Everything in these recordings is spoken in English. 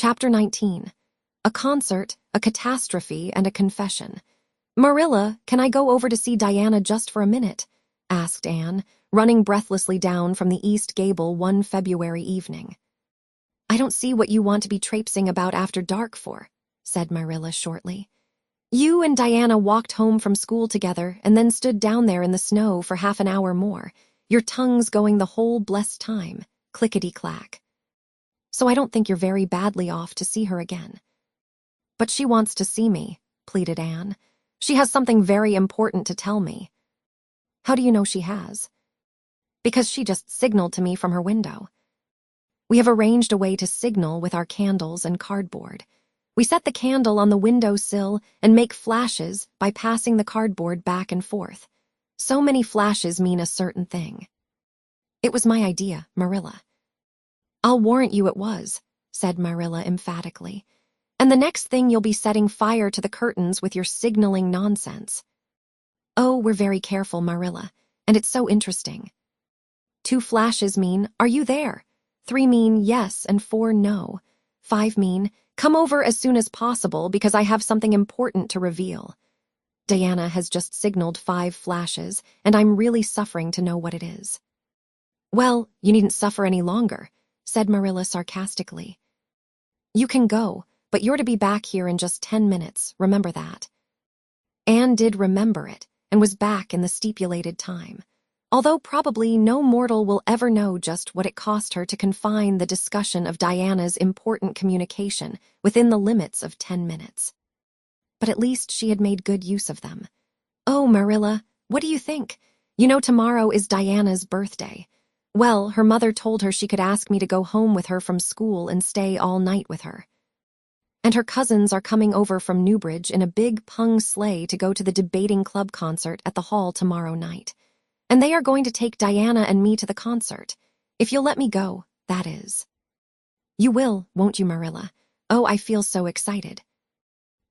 Chapter 19. A concert, a catastrophe, and a confession. "Marilla, can I go over to see Diana just for a minute?" asked Anne, running breathlessly down from the East Gable one February evening. "I don't see what you want to be traipsing about after dark for," said Marilla shortly. "You and Diana walked home from school together and then stood down there in the snow for half an hour more, your tongues going the whole blessed time, clickety-clack. So I don't think you're very badly off to see her again." "But she wants to see me," pleaded Anne. "She has something very important to tell me." "How do you know she has?" "Because she just signaled to me from her window. We have arranged a way to signal with our candles and cardboard. We set the candle on the window sill and make flashes by passing the cardboard back and forth. So many flashes mean a certain thing." "It was my idea, Marilla." "I'll warrant you it was," said Marilla emphatically. "And the next thing you'll be setting fire to the curtains with your signaling nonsense." "Oh, we're very careful, Marilla, and it's so interesting. 2 flashes mean, 'Are you there?' 3 mean, 'Yes,' and 4, 'No.' 5 mean, 'Come over as soon as possible because I have something important to reveal.' Diana has just signaled 5 flashes, and I'm really suffering to know what it is." "Well, you needn't suffer any longer," said Marilla sarcastically. "You can go, but you're to be back here in just 10 minutes, remember that." Anne did remember it, and was back in the stipulated time, although probably no mortal will ever know just what it cost her to confine the discussion of Diana's important communication within the limits of 10 minutes. But at least she had made good use of them. "Oh, Marilla, what do you think? You know tomorrow is Diana's birthday. Well, her mother told her she could ask me to go home with her from school and stay all night with her. And her cousins are coming over from Newbridge in a big pung sleigh to go to the debating club concert at the hall tomorrow night. And they are going to take Diana and me to the concert. If you'll let me go, that is." "You will, won't you, Marilla? Oh, I feel so excited."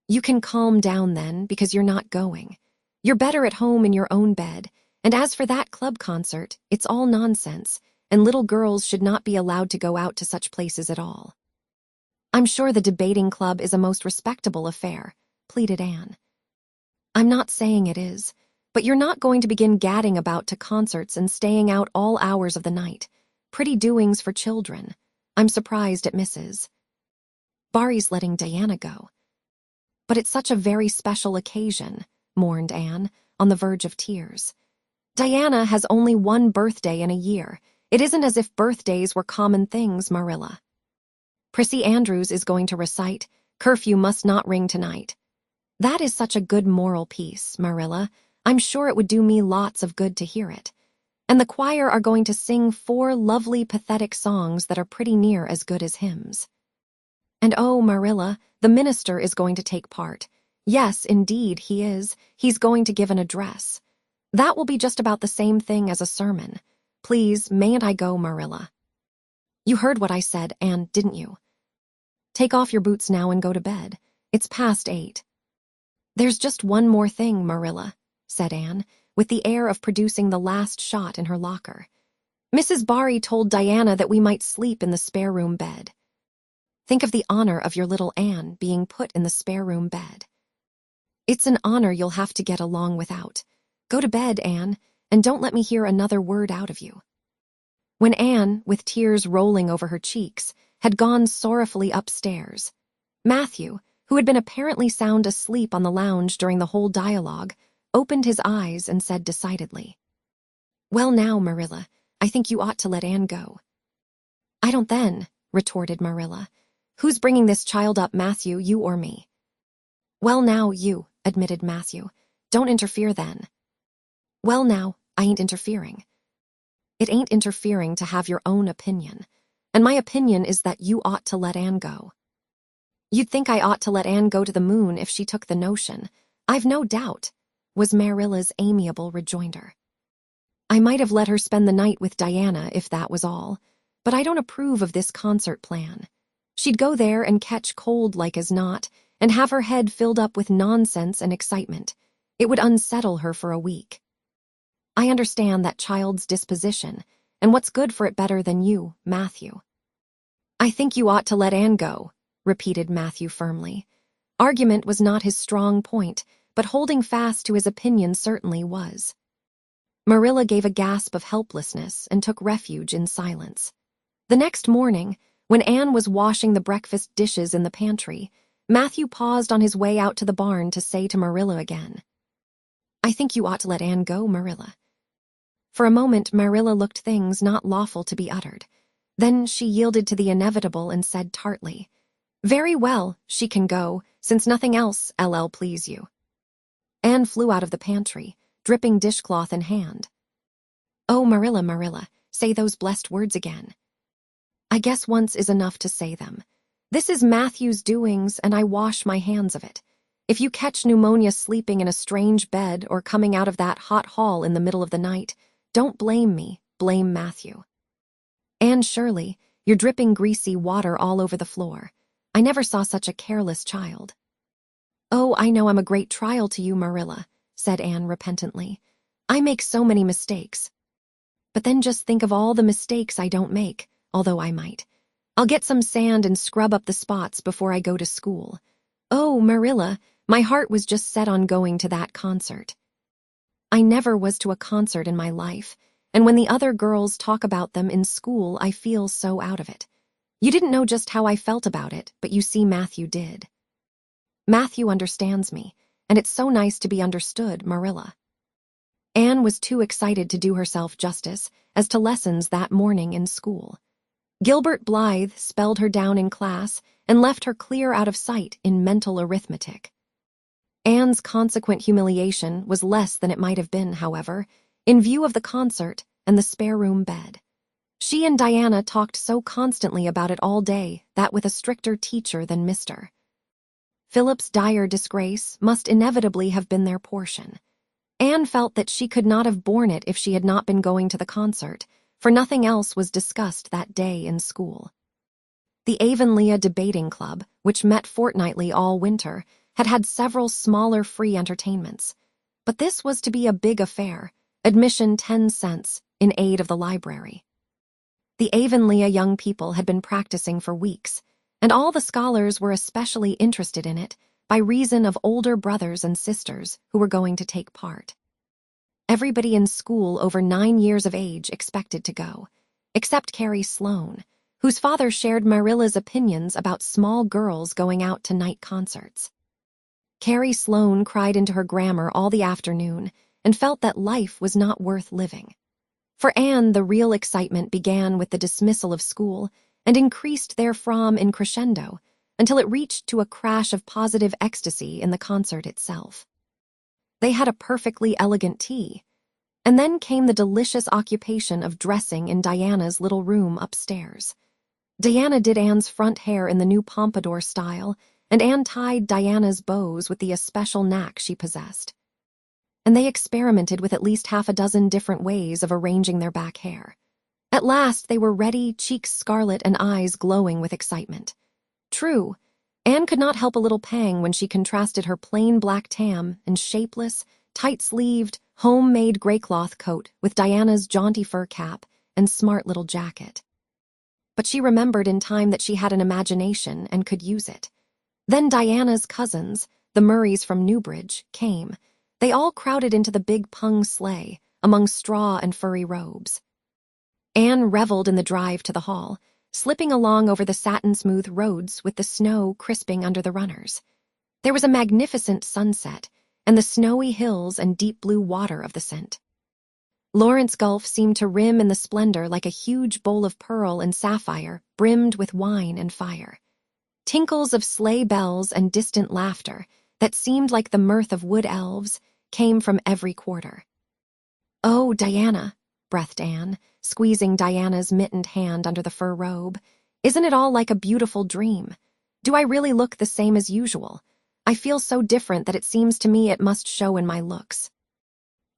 "You can calm down then, because you're not going. You're better at home in your own bed. And as for that club concert, it's all nonsense, and little girls should not be allowed to go out to such places at all." "I'm sure the debating club is a most respectable affair," pleaded Anne. "I'm not saying it is, but you're not going to begin gadding about to concerts and staying out all hours of the night. Pretty doings for children. I'm surprised at Mrs. Barry's letting Diana go." "But it's such a very special occasion," mourned Anne, on the verge of tears. "Diana has only one birthday in a year. It isn't as if birthdays were common things, Marilla. Prissy Andrews is going to recite, 'Curfew must not ring tonight.' That is such a good moral piece, Marilla. I'm sure it would do me lots of good to hear it. And the choir are going to sing 4 lovely pathetic songs that are pretty near as good as hymns. And oh, Marilla, the minister is going to take part. Yes, indeed, he is. He's going to give an address. That will be just about the same thing as a sermon. Please, mayn't I go, Marilla?" "You heard what I said, Anne, didn't you? Take off your boots now and go to bed. It's past 8. "There's just one more thing, Marilla," said Anne, with the air of producing the last shot in her locker. "Mrs. Barry told Diana that we might sleep in the spare room bed. Think of the honor of your little Anne being put in the spare room bed. It's an honor you'll have to get along without. Go to bed, Anne, and don't let me hear another word out of you." When Anne, with tears rolling over her cheeks, had gone sorrowfully upstairs, Matthew, who had been apparently sound asleep on the lounge during the whole dialogue, opened his eyes and said decidedly, "Well now, Marilla, I think you ought to let Anne go." "I don't then," retorted Marilla. "Who's bringing this child up, Matthew, you or me?" "Well now, you," admitted Matthew. "Don't interfere then." "Well now, I ain't interfering." "It ain't interfering to have your own opinion, and my opinion is that you ought to let Anne go." "You'd think I ought to let Anne go to the moon if she took the notion. I've no doubt," was Marilla's amiable rejoinder. "I might have let her spend the night with Diana if that was all, but I don't approve of this concert plan. She'd go there and catch cold like as not, and have her head filled up with nonsense and excitement. It would unsettle her for a week. I understand that child's disposition, and what's good for it better than you, Matthew." "I think you ought to let Anne go," repeated Matthew firmly. Argument was not his strong point, but holding fast to his opinion certainly was. Marilla gave a gasp of helplessness and took refuge in silence. The next morning, when Anne was washing the breakfast dishes in the pantry, Matthew paused on his way out to the barn to say to Marilla again, "I think you ought to let Anne go, Marilla." For a moment, Marilla looked things not lawful to be uttered. Then she yielded to the inevitable and said tartly, "Very well, she can go, since nothing else, LL please you." Anne flew out of the pantry, dripping dishcloth in hand. "Oh, Marilla, Marilla, say those blessed words again." "I guess once is enough to say them. This is Matthew's doings, and I wash my hands of it. If you catch pneumonia sleeping in a strange bed or coming out of that hot hall in the middle of the night, don't blame me, blame Matthew. Anne Shirley, you're dripping greasy water all over the floor. I never saw such a careless child." "Oh, I know I'm a great trial to you, Marilla," said Anne repentantly. "I make so many mistakes. But then just think of all the mistakes I don't make, although I might. I'll get some sand and scrub up the spots before I go to school. Oh, Marilla, my heart was just set on going to that concert." "I never was to a concert in my life, and when the other girls talk about them in school, I feel so out of it. You didn't know just how I felt about it, but you see Matthew did." "Matthew understands me, and it's so nice to be understood, Marilla." Anne was too excited to do herself justice as to lessons that morning in school. Gilbert Blythe spelled her down in class and left her clear out of sight in mental arithmetic. Anne's consequent humiliation was less than it might have been, however, in view of the concert and the spare room bed. She and Diana talked so constantly about it all day that with a stricter teacher than Mr. Phillip's dire disgrace must inevitably have been their portion. Anne felt that she could not have borne it if she had not been going to the concert, for nothing else was discussed that day in school. The Avonlea Debating Club, which met fortnightly all winter, had had several smaller free entertainments. But this was to be a big affair, admission 10 cents, in aid of the library. The Avonlea young people had been practicing for weeks, and all the scholars were especially interested in it by reason of older brothers and sisters who were going to take part. Everybody in school over 9 years of age expected to go, except Carrie Sloane, whose father shared Marilla's opinions about small girls going out to night concerts. Carrie Sloane cried into her grammar all the afternoon and felt that life was not worth living. For Anne, the real excitement began with the dismissal of school and increased therefrom in crescendo until it reached to a crash of positive ecstasy in the concert itself. They had a perfectly elegant tea, and then came the delicious occupation of dressing in Diana's little room upstairs. Diana did Anne's front hair in the new pompadour style, and Anne tied Diana's bows with the especial knack she possessed. And they experimented with at least half a dozen different ways of arranging their back hair. At last they were ready, cheeks scarlet and eyes glowing with excitement. True, Anne could not help a little pang when she contrasted her plain black tam and shapeless, tight-sleeved, homemade graycloth coat with Diana's jaunty fur cap and smart little jacket. But she remembered in time that she had an imagination and could use it. Then Diana's cousins, the Murrays from Newbridge, came. They all crowded into the big pung sleigh, among straw and furry robes. Anne reveled in the drive to the hall, slipping along over the satin-smooth roads with the snow crisping under the runners. There was a magnificent sunset, and the snowy hills and deep blue water of the scent. Lawrence Gulf seemed to rim in the splendor like a huge bowl of pearl and sapphire brimmed with wine and fire. Tinkles of sleigh bells and distant laughter that seemed like the mirth of wood elves came from every quarter. "Oh, Diana," breathed Anne, squeezing Diana's mittened hand under the fur robe, "isn't it all like a beautiful dream? Do I really look the same as usual? I feel so different that it seems to me it must show in my looks."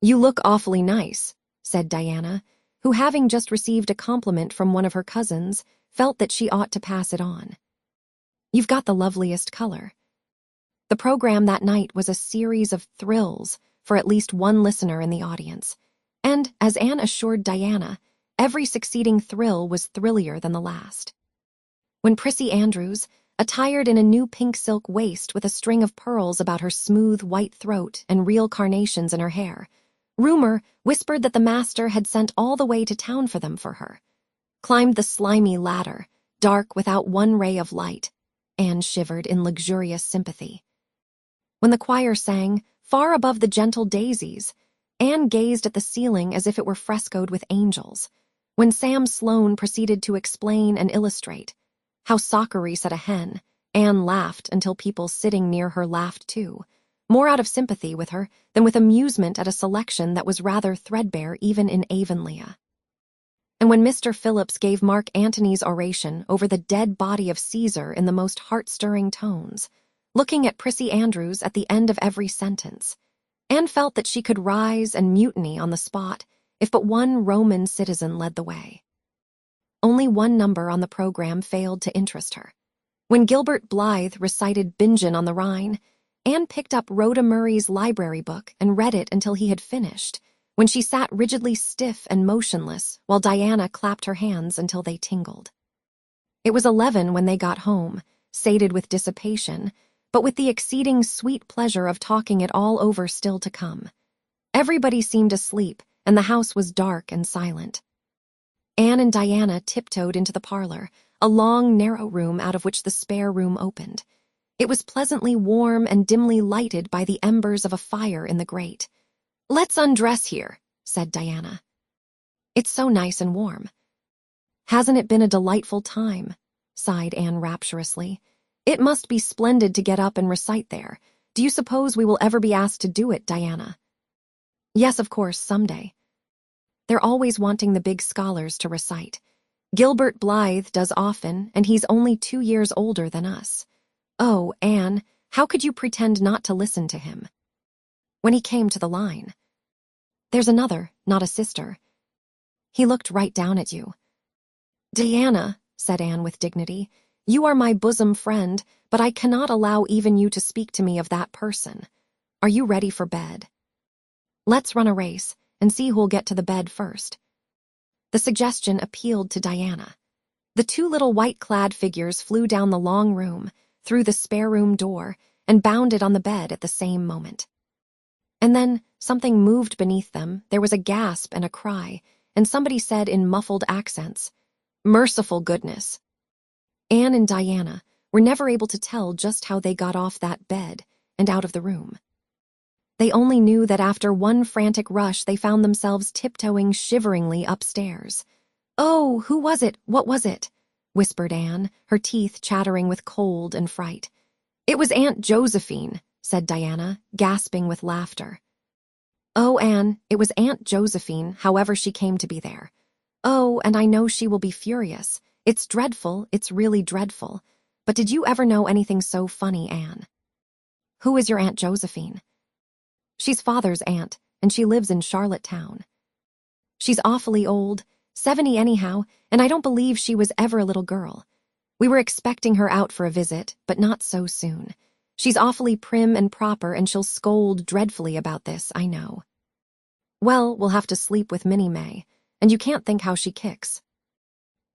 "You look awfully nice," said Diana, who, having just received a compliment from one of her cousins, felt that she ought to pass it on. "You've got the loveliest color." The program that night was a series of thrills for at least one listener in the audience, and, as Anne assured Diana, every succeeding thrill was thrillier than the last. When Prissy Andrews, attired in a new pink silk waist with a string of pearls about her smooth white throat and real carnations in her hair. Rumor whispered that the master had sent all the way to town for them for her. Climbed the slimy ladder, dark without one ray of light. Anne shivered in luxurious sympathy. When the choir sang, far above the gentle daisies, Anne gazed at the ceiling as if it were frescoed with angels. When Sam Sloane proceeded to explain and illustrate how Sockery said a hen, Anne laughed until people sitting near her laughed too, more out of sympathy with her than with amusement at a selection that was rather threadbare even in Avonlea. And when Mr. Phillips gave Mark Antony's oration over the dead body of Caesar in the most heart-stirring tones, looking at Prissy Andrews at the end of every sentence, Anne felt that she could rise and mutiny on the spot if but one Roman citizen led the way. Only one number on the program failed to interest her. When Gilbert Blythe recited Bingen on the Rhine, Anne picked up Rhoda Murray's library book and read it until he had finished, when she sat rigidly stiff and motionless while Diana clapped her hands until they tingled. It was 11 when they got home, sated with dissipation, but with the exceeding sweet pleasure of talking it all over still to come. Everybody seemed asleep, and the house was dark and silent. Anne and Diana tiptoed into the parlor, a long, narrow room out of which the spare room opened. It was pleasantly warm and dimly lighted by the embers of a fire in the grate. "Let's undress here," said Diana. "It's so nice and warm." "Hasn't it been a delightful time?" sighed Anne rapturously. "It must be splendid to get up and recite there. Do you suppose we will ever be asked to do it, Diana?" "Yes, of course, someday. They're always wanting the big scholars to recite. Gilbert Blythe does often, and he's only 2 years older than us. Oh, Anne, how could you pretend not to listen to him?" "When he came to the line." "There's another, not a sister. He looked right down at you." "Diana," said Anne with dignity, "you are my bosom friend, but I cannot allow even you to speak to me of that person. Are you ready for bed?" "Let's run a race and see who'll get to the bed first." The suggestion appealed to Diana. The 2 little white-clad figures flew down the long room, through the spare room door, and bounded on the bed at the same moment. And then something moved beneath them. There was a gasp and a cry, and somebody said in muffled accents, "Merciful goodness." Anne and Diana were never able to tell just how they got off that bed and out of the room. They only knew that after one frantic rush they found themselves tiptoeing shiveringly upstairs. "Oh, who was it? What was it?" whispered Anne, her teeth chattering with cold and fright. "It was Aunt Josephine," said Diana, gasping with laughter. "Oh, Anne, it was Aunt Josephine, however she came to be there. Oh, and I know she will be furious. It's dreadful, it's really dreadful. But did you ever know anything so funny, Anne?" "Who is your Aunt Josephine?" "She's Father's aunt, and she lives in Charlottetown. She's awfully old, 70 anyhow, and I don't believe she was ever a little girl. We were expecting her out for a visit, but not so soon. She's awfully prim and proper, and she'll scold dreadfully about this, I know. Well, we'll have to sleep with Minnie May, and you can't think how she kicks."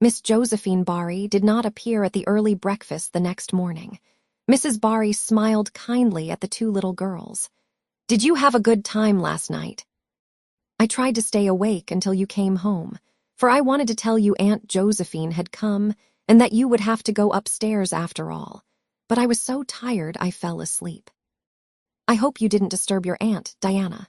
Miss Josephine Barry did not appear at the early breakfast the next morning. Mrs. Barry smiled kindly at the 2 little girls. "Did you have a good time last night?" "I tried to stay awake until you came home, for I wanted to tell you Aunt Josephine had come and that you would have to go upstairs after all. But I was so tired I fell asleep." "I hope you didn't disturb your aunt, Diana."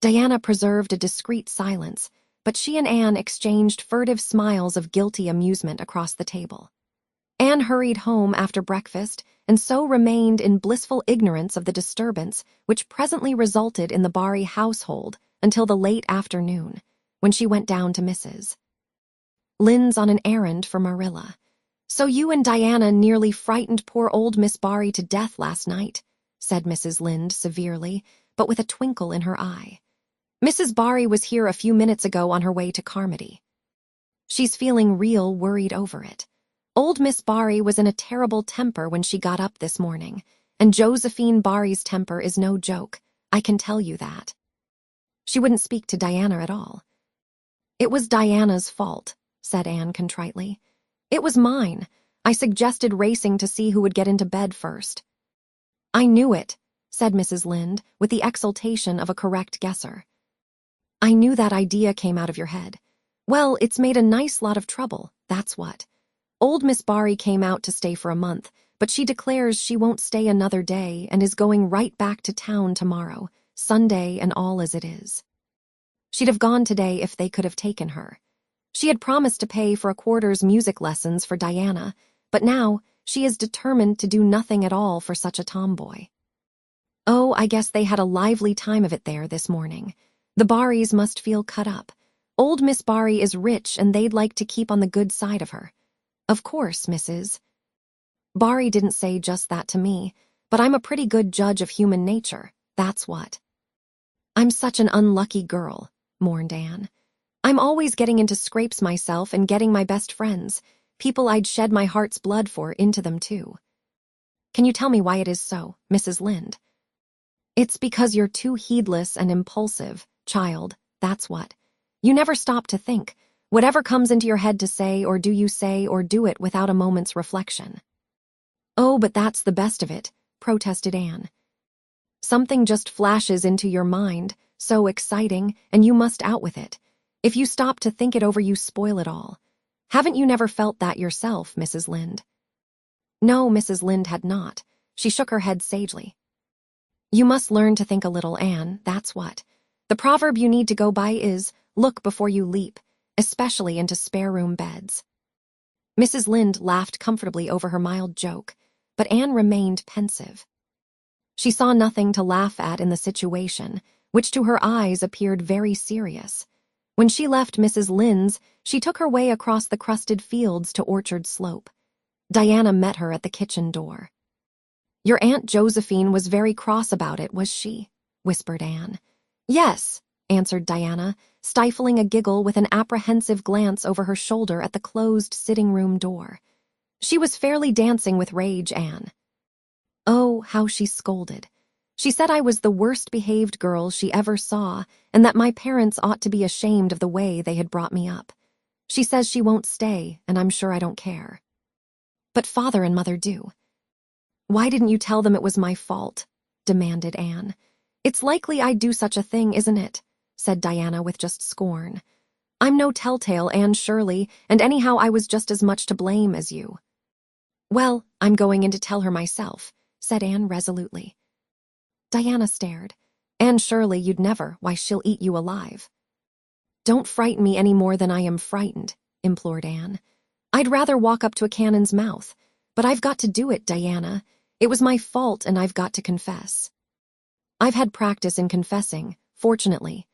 Diana preserved a discreet silence, but she and Anne exchanged furtive smiles of guilty amusement across the table. Anne hurried home after breakfast and so remained in blissful ignorance of the disturbance which presently resulted in the Barry household until the late afternoon, when she went down to Mrs. Lynde's on an errand for Marilla. "So you and Diana nearly frightened poor old Miss Barry to death last night," said Mrs. Lynde severely, but with a twinkle in her eye. "Mrs. Barry was here a few minutes ago on her way to Carmody. She's feeling real worried over it. Old Miss Barry was in a terrible temper when she got up this morning, and Josephine Barry's temper is no joke, I can tell you that. She wouldn't speak to Diana at all." "It was Diana's fault," said Anne contritely. "It was mine. I suggested racing to see who would get into bed first. I knew it, said Mrs. Lynde, with the exultation of a correct guesser. I knew that idea came out of your head. Well, it's made a nice lot of trouble, that's what. Old Miss Barry came out to stay for a month, but she declares she won't stay another day and is going right back to town tomorrow, Sunday and all as it is. She'd have gone today if they could have taken her. She had promised to pay for a quarter's music lessons for Diana, but now she is determined to do nothing at all for such a tomboy. Oh, I guess they had a lively time of it there this morning. The Barrys must feel cut up. Old Miss Barry is rich and they'd like to keep on the good side of her. Of course, Mrs. Barry didn't say just that to me, but I'm a pretty good judge of human nature, that's what. I'm such an unlucky girl, mourned Anne. I'm always getting into scrapes myself and getting my best friends, people I'd shed my heart's blood for, into them too. Can you tell me why it is so, Mrs. Lynde? It's because you're too heedless and impulsive, child, that's what. You never stop to think. Whatever comes into your head to say or do, you say or do it without a moment's reflection. Oh, but that's the best of it, protested Anne. Something just flashes into your mind, so exciting, and you must out with it. If you stop to think it over, you spoil it all. Haven't you never felt that yourself, Mrs. Lynde? No, Mrs. Lynde had not. She shook her head sagely. You must learn to think a little, Anne, that's what. The proverb you need to go by is, look before you leap, especially into spare-room beds. Mrs. Lynde laughed comfortably over her mild joke, but Anne remained pensive. She saw nothing to laugh at in the situation, which to her eyes appeared very serious. When she left Mrs. Lynde's, she took her way across the crusted fields to Orchard Slope. Diana met her at the kitchen door. Your Aunt Josephine was very cross about it, was she? Whispered Anne. Yes, answered Diana, stifling a giggle with an apprehensive glance over her shoulder at the closed sitting-room door. She was fairly dancing with rage, Anne. Oh, how she scolded. She said I was the worst-behaved girl she ever saw, and that my parents ought to be ashamed of the way they had brought me up. She says she won't stay, and I'm sure I don't care. But Father and Mother do. Why didn't you tell them it was my fault? Demanded Anne. It's likely I'd do such a thing, isn't it? Said Diana with just scorn. I'm no telltale, Anne Shirley, and anyhow I was just as much to blame as you. Well, I'm going in to tell her myself, said Anne resolutely. Diana stared. Anne Shirley, you'd never. Why, she'll eat you alive. Don't frighten me any more than I am frightened, implored Anne. I'd rather walk up to a cannon's mouth, but I've got to do it, Diana. It was my fault and I've got to confess. I've had practice in confessing, fortunately.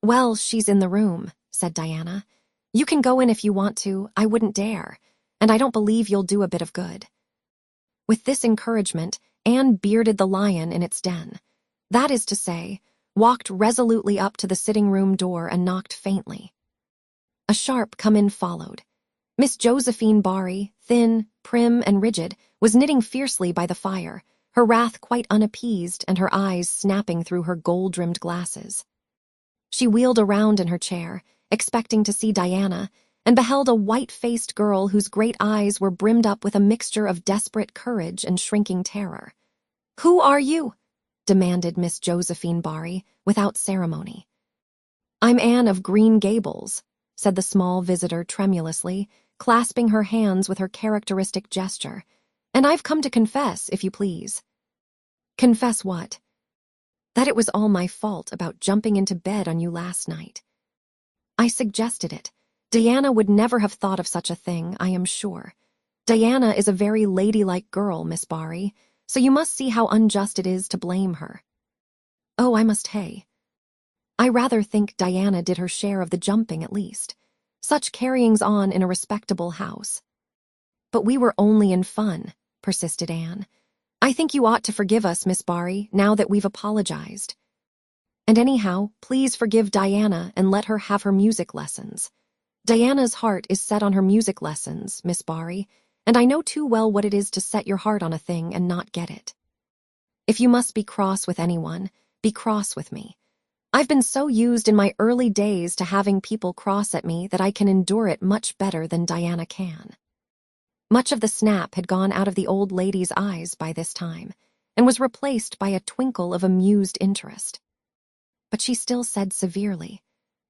Well, she's in the room, said Diana. You can go in if you want to, I wouldn't dare, and I don't believe you'll do a bit of good. With this encouragement, Anne bearded the lion in its den. That is to say, walked resolutely up to the sitting-room door and knocked faintly. A sharp come-in followed. Miss Josephine Barry, thin, prim, and rigid, was knitting fiercely by the fire, her wrath quite unappeased and her eyes snapping through her gold-rimmed glasses. She wheeled around in her chair, expecting to see Diana, and beheld a white-faced girl whose great eyes were brimmed up with a mixture of desperate courage and shrinking terror. "Who are you?" demanded Miss Josephine Barry, without ceremony. "I'm Anne of Green Gables," said the small visitor tremulously, clasping her hands with her characteristic gesture. "And I've come to confess, if you please." "Confess what?" "That it was all my fault about jumping into bed on you last night. I suggested it. Diana would never have thought of such a thing, I am sure. Diana is a very ladylike girl, Miss Barry, so you must see how unjust it is to blame her." "Oh, I must hay. I rather think Diana did her share of the jumping at least. Such carryings on in a respectable house." "But we were only in fun," persisted Anne. "I think you ought to forgive us, Miss Barry, now that we've apologized. And anyhow, please forgive Diana and let her have her music lessons. Diana's heart is set on her music lessons, Miss Barry, and I know too well what it is to set your heart on a thing and not get it. If you must be cross with anyone, be cross with me. I've been so used in my early days to having people cross at me that I can endure it much better than Diana can." Much of the snap had gone out of the old lady's eyes by this time, and was replaced by a twinkle of amused interest. But she still said severely,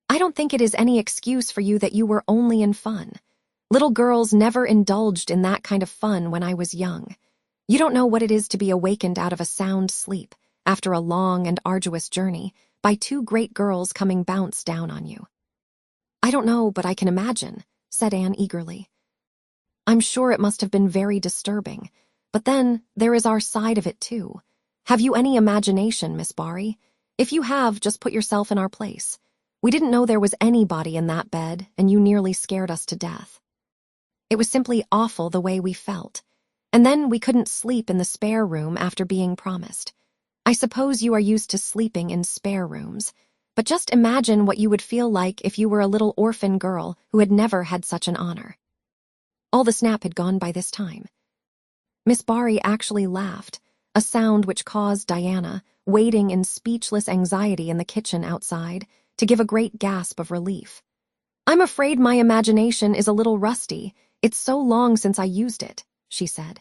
"I don't think it is any excuse for you that you were only in fun. Little girls never indulged in that kind of fun when I was young. You don't know what it is to be awakened out of a sound sleep, after a long and arduous journey, by two great girls coming bounce down on you." "I don't know, but I can imagine," said Anne eagerly. "I'm sure it must have been very disturbing, but then there is our side of it too. Have you any imagination, Miss Barry? If you have, just put yourself in our place. We didn't know there was anybody in that bed, and you nearly scared us to death. It was simply awful the way we felt. And then we couldn't sleep in the spare room after being promised. I suppose you are used to sleeping in spare rooms, but just imagine what you would feel like if you were a little orphan girl who had never had such an honor." All the snap had gone by this time. Miss Barry actually laughed, a sound which caused Diana, waiting in speechless anxiety in the kitchen outside, to give a great gasp of relief. "I'm afraid my imagination is a little rusty. It's so long since I used it," she said.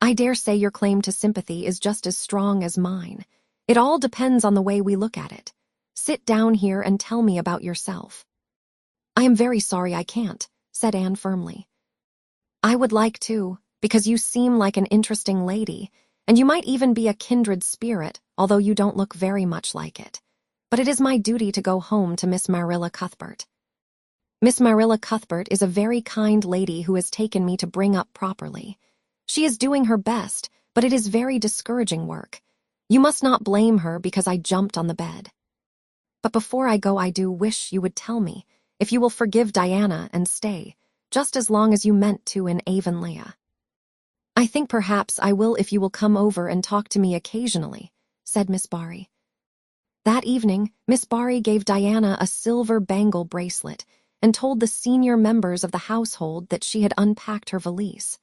"I dare say your claim to sympathy is just as strong as mine. It all depends on the way we look at it. Sit down here and tell me about yourself." "I am very sorry I can't," said Anne firmly. "I would like to, because you seem like an interesting lady, and you might even be a kindred spirit, although you don't look very much like it. But it is my duty to go home to Miss Marilla Cuthbert. Miss Marilla Cuthbert is a very kind lady who has taken me to bring up properly. She is doing her best, but it is very discouraging work. You must not blame her because I jumped on the bed. But before I go, I do wish you would tell me if you will forgive Diana and stay, just as long as you meant to in Avonlea." "I think perhaps I will if you will come over and talk to me occasionally," said Miss Barry. That evening, Miss Barry gave Diana a silver bangle bracelet and told the senior members of the household that she had unpacked her valise.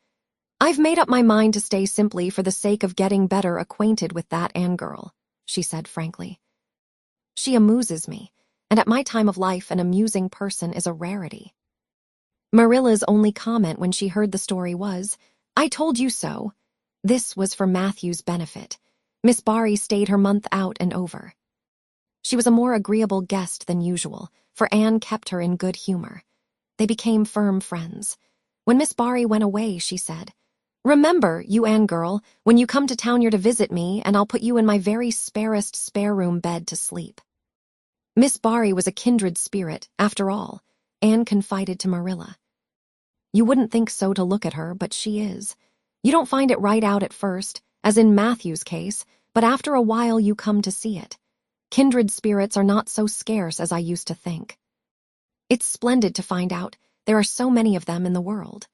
"I've made up my mind to stay simply for the sake of getting better acquainted with that Anne girl," she said frankly. "She amuses me, and at my time of life an amusing person is a rarity." Marilla's only comment when she heard the story was, "I told you so." This was for Matthew's benefit. Miss Barry stayed her month out and over. She was a more agreeable guest than usual, for Anne kept her in good humor. They became firm friends. When Miss Barry went away, she said, "Remember, you Anne girl, when you come to town you're to visit me, and I'll put you in my very sparest spare-room bed to sleep." Miss Barry was a kindred spirit, after all, Anne confided to Marilla. "You wouldn't think so to look at her, but she is. You don't find it right out at first, as in Matthew's case, but after a while you come to see it. Kindred spirits are not so scarce as I used to think. It's splendid to find out there are so many of them in the world."